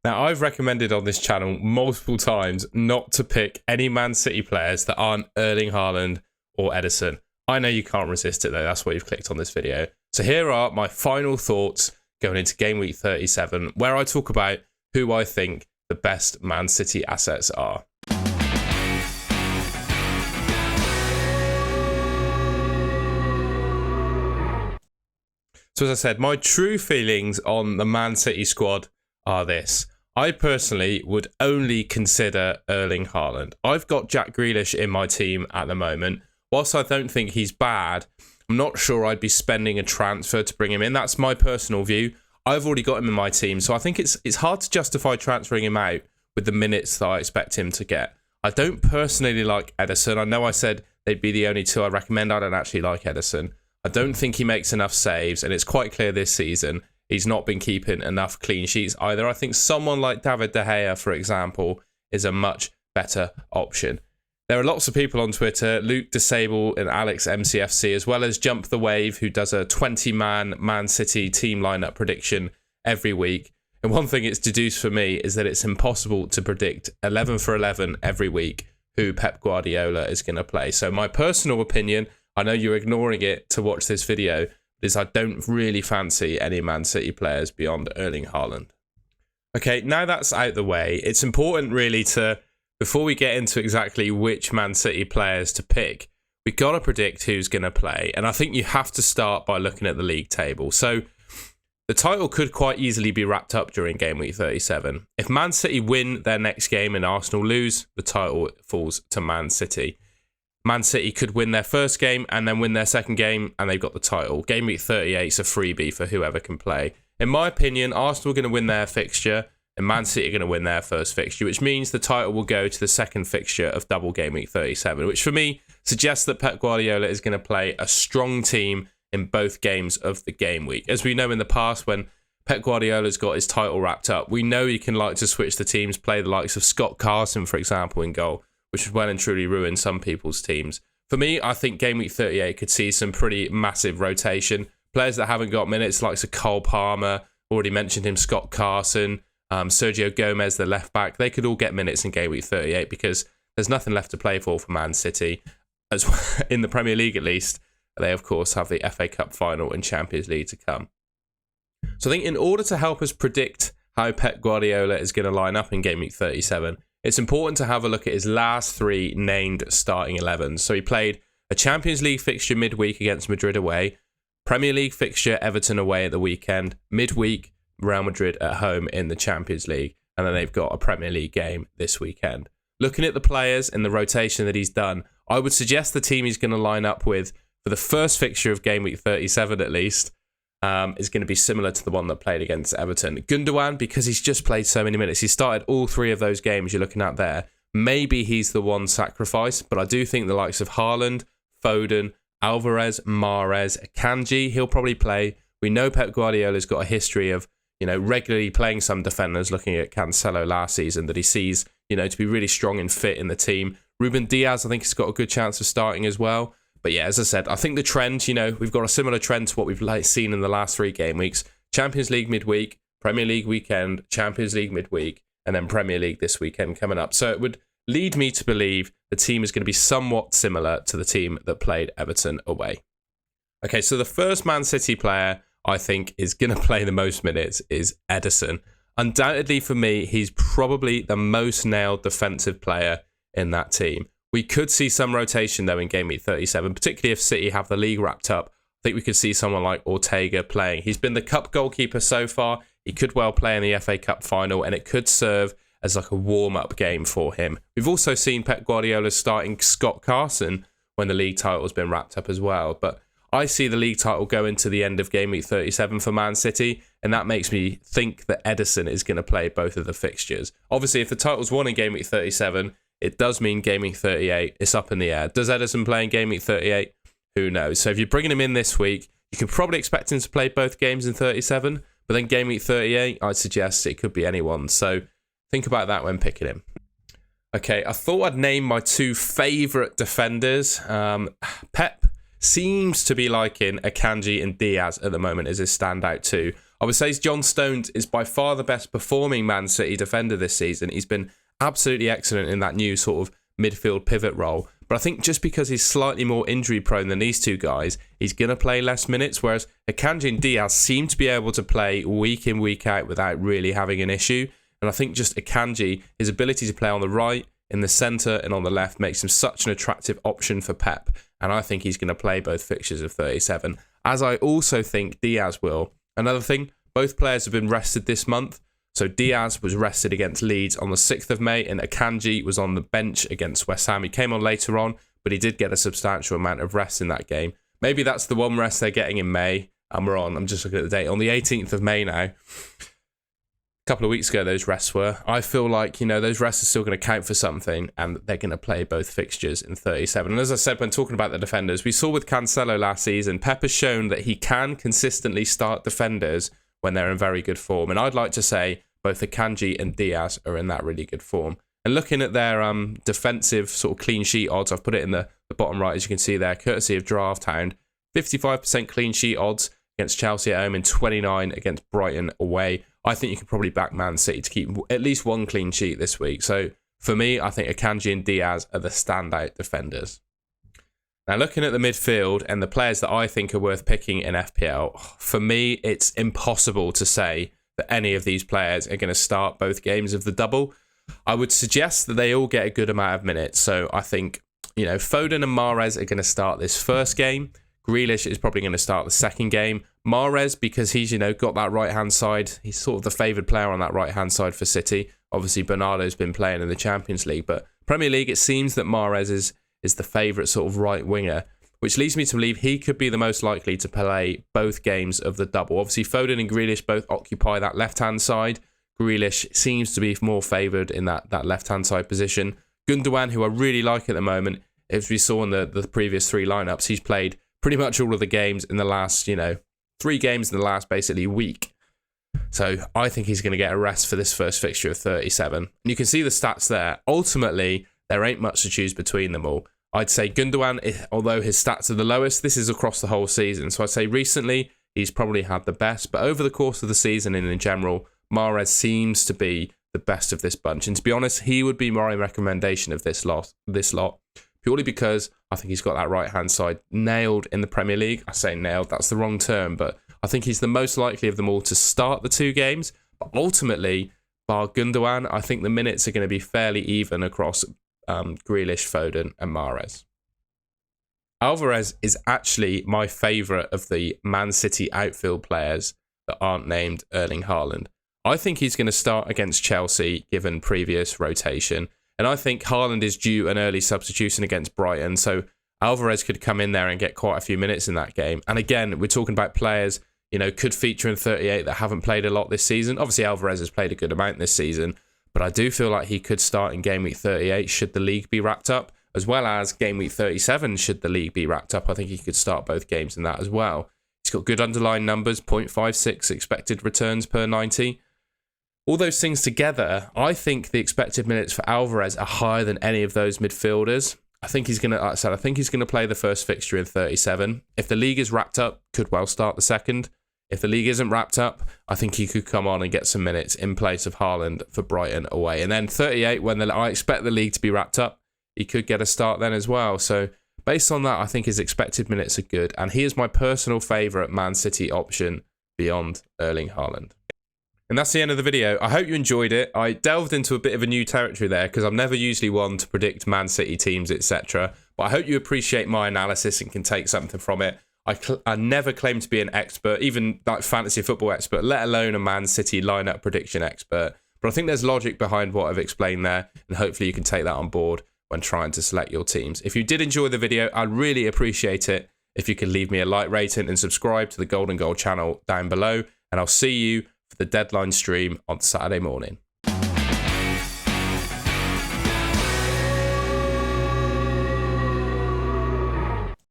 Now, I've recommended on this channel multiple times not to pick any Man City players that aren't Erling Haaland or Ederson. I know you can't resist it though, that's why you've clicked on this video. So here are my final thoughts going into Game Week 37, where I talk about who I think the best Man City assets are. So as I said, my true feelings on the Man City squad are this. I personally would only consider Erling Haaland. I've got Jack Grealish in my team at the moment. Whilst I don't think he's bad, I'm not sure I'd be spending a transfer to bring him in. That's my personal view. I've already got him in my team, so I think it's hard to justify transferring him out with the minutes that I expect him to get. I don't personally like Ederson. I know I said they'd be the only two I recommend. I don't actually like Ederson. I don't think he makes enough saves, and it's quite clear this season he's not been keeping enough clean sheets either. I think someone like David De Gea, for example, is a much better option. There are lots of people on Twitter, Luke Disable and Alex MCFC, as well as Jump the Wave, who does a 20-man Man City team lineup prediction every week. And one thing it's deduced for me is that it's impossible to predict 11 for 11 every week who Pep Guardiola is going to play. So my personal opinion, I know you're ignoring it to watch this video, is I don't really fancy any Man City players beyond Erling Haaland. Okay, now that's out the way, it's important really to, before we get into exactly which Man City players to pick, we've got to predict who's going to play. And I think you have to start by looking at the league table. So the title could quite easily be wrapped up during Game Week 37. If Man City win their next game and Arsenal lose, the title falls to Man City. Man City could win their first game and then win their second game, and they've got the title. Game Week 38 is a freebie for whoever can play. In my opinion, Arsenal are going to win their fixture, and Man City are going to win their first fixture, which means the title will go to the second fixture of double Game Week 37, which for me suggests that Pep Guardiola is going to play a strong team in both games of the game week. As we know in the past, when Pep Guardiola's got his title wrapped up, we know he can like to switch the teams, play the likes of Scott Carson, for example, in goal, which would well and truly ruin some people's teams. For me, I think Game Week 38 could see some pretty massive rotation. Players that haven't got minutes, like Cole Palmer, already mentioned him, Scott Carson, Sergio Gomez, the left back, they could all get minutes in Game Week 38 because there's nothing left to play for Man City. As well, in the Premier League at least, they of course have the FA Cup final and Champions League to come. So I think in order to help us predict how Pep Guardiola is going to line up in Game Week 37, it's important to have a look at his last three named starting 11s. So he played a Champions League fixture midweek against Madrid away, Premier League fixture Everton away at the weekend, midweek Real Madrid at home in the Champions League, and then they've got a Premier League game this weekend. Looking at the players and the rotation that he's done, I would suggest the team he's going to line up with for the first fixture of Game Week 37 at least is going to be similar to the one that played against Everton. Gundogan, because he's just played so many minutes, he started all three of those games you're looking at there. Maybe he's the one sacrifice, but I do think the likes of Haaland, Foden, Alvarez, Mahrez, Akanji, he'll probably play. We know Pep Guardiola's got a history of, regularly playing some defenders, looking at Cancelo last season, that he sees, to be really strong and fit in the team. Ruben Diaz, I think he's got a good chance of starting as well. But yeah, as I said, I think the trend, we've got a similar trend to what we've seen in the last three game weeks. Champions League midweek, Premier League weekend, Champions League midweek, and then Premier League this weekend coming up. So it would lead me to believe the team is going to be somewhat similar to the team that played Everton away. Okay, so the first Man City player I think is going to play the most minutes is Ederson. Undoubtedly for me, he's probably the most nailed defensive player in that team. We could see some rotation, though, in Game Week 37, particularly if City have the league wrapped up. I think we could see someone like Ortega playing. He's been the cup goalkeeper so far. He could well play in the FA Cup final, and it could serve as like a warm-up game for him. We've also seen Pep Guardiola starting Scott Carson when the league title has been wrapped up as well. But I see the league title go into the end of Game Week 37 for Man City, and that makes me think that Ederson is going to play both of the fixtures. Obviously, if the title's won in Game Week 37, it does mean Game Week 38 is up in the air. Does Ederson play in Game Week 38? Who knows? So if you're bringing him in this week, you can probably expect him to play both games in 37, but then Game Week 38, I'd suggest it could be anyone. So think about that when picking him. Okay, I thought I'd name my two favourite defenders. Pep seems to be liking Akanji and Diaz at the moment as his standout two. I would say John Stones is by far the best performing Man City defender this season. He's been absolutely excellent in that new sort of midfield pivot role. But I think just because he's slightly more injury prone than these two guys, he's going to play less minutes, whereas Akanji and Diaz seem to be able to play week in, week out without really having an issue. And I think just Akanji, his ability to play on the right, in the centre and on the left makes him such an attractive option for Pep. And I think he's going to play both fixtures of 37, as I also think Diaz will. Another thing, both players have been rested this month. So Diaz was rested against Leeds on the 6th of May and Akanji was on the bench against West Ham. He came on later on, but he did get a substantial amount of rest in that game. Maybe that's the one rest they're getting in May. And I'm just looking at the date, on the 18th of May now. A couple of weeks ago, those rests were. I feel like, those rests are still going to count for something and they're going to play both fixtures in 37. And as I said, when talking about the defenders, we saw with Cancelo last season, Pep has shown that he can consistently start defenders when they're in very good form. And I'd like to say both Akanji and Diaz are in that really good form. And looking at their defensive sort of clean sheet odds, I've put it in the bottom right, as you can see there, courtesy of Draft Hound. 55% clean sheet odds against Chelsea at home and 29 against Brighton away. I think you could probably back Man City to keep at least one clean sheet this week. So for me, I think Akanji and Diaz are the standout defenders. Now, looking at the midfield and the players that I think are worth picking in FPL, for me, it's impossible to say that any of these players are going to start both games of the double. I would suggest that they all get a good amount of minutes. So I think, Foden and Mahrez are going to start this first game. Grealish is probably going to start the second game. Mahrez, because he's, got that right-hand side, he's sort of the favoured player on that right-hand side for City. Obviously, Bernardo's been playing in the Champions League, but Premier League, it seems that Mahrez is the favourite sort of right winger, which leads me to believe he could be the most likely to play both games of the double. Obviously, Foden and Grealish both occupy that left-hand side. Grealish seems to be more favoured in that left-hand side position. Gundogan, who I really like at the moment, as we saw in the previous three lineups, he's played pretty much all of the games in the last, 3 games in the last basically week. So I think he's going to get a rest for this first fixture of 37. And you can see the stats there. Ultimately, there ain't much to choose between them all. I'd say Gundogan, although his stats are the lowest, this is across the whole season. So I'd say recently, he's probably had the best. But over the course of the season and in general, Mahrez seems to be the best of this bunch. And to be honest, he would be my recommendation of this lot, purely because I think he's got that right-hand side nailed in the Premier League. I say nailed, that's the wrong term, but I think he's the most likely of them all to start the 2 games. But ultimately, bar Gundogan, I think the minutes are going to be fairly even across Grealish, Foden and Mahrez. Alvarez is actually my favourite of the Man City outfield players that aren't named Erling Haaland. I think he's going to start against Chelsea, given previous rotation. And I think Haaland is due an early substitution against Brighton. So Alvarez could come in there and get quite a few minutes in that game. And again, we're talking about players, could feature in 38 that haven't played a lot this season. Obviously, Alvarez has played a good amount this season. But I do feel like he could start in game week 38 should the league be wrapped up, as well as game week 37 should the league be wrapped up. I think he could start both games in that as well. He's got good underlying numbers, 0.56 expected returns per 90. All those things together, I think the expected minutes for Alvarez are higher than any of those midfielders. I think he's going to, like I said, I think he's going to play the first fixture in 37. If the league is wrapped up, could well start the second. If the league isn't wrapped up, I think he could come on and get some minutes in place of Haaland for Brighton away. And then 38, when I expect the league to be wrapped up, he could get a start then as well. So based on that, I think his expected minutes are good. And he is my personal favourite Man City option beyond Erling Haaland. And that's the end of the video. I hope you enjoyed it. I delved into a bit of a new territory there because I'm never usually one to predict Man City teams, etc. But I hope you appreciate my analysis and can take something from it. I never claim to be an expert, even like fantasy football expert, let alone a Man City lineup prediction expert. But I think there's logic behind what I've explained there, and hopefully you can take that on board when trying to select your teams. If you did enjoy the video, I'd really appreciate it if you could leave me a like rating and subscribe to the Golden Goal channel down below. And I'll see you for the deadline stream on Saturday morning.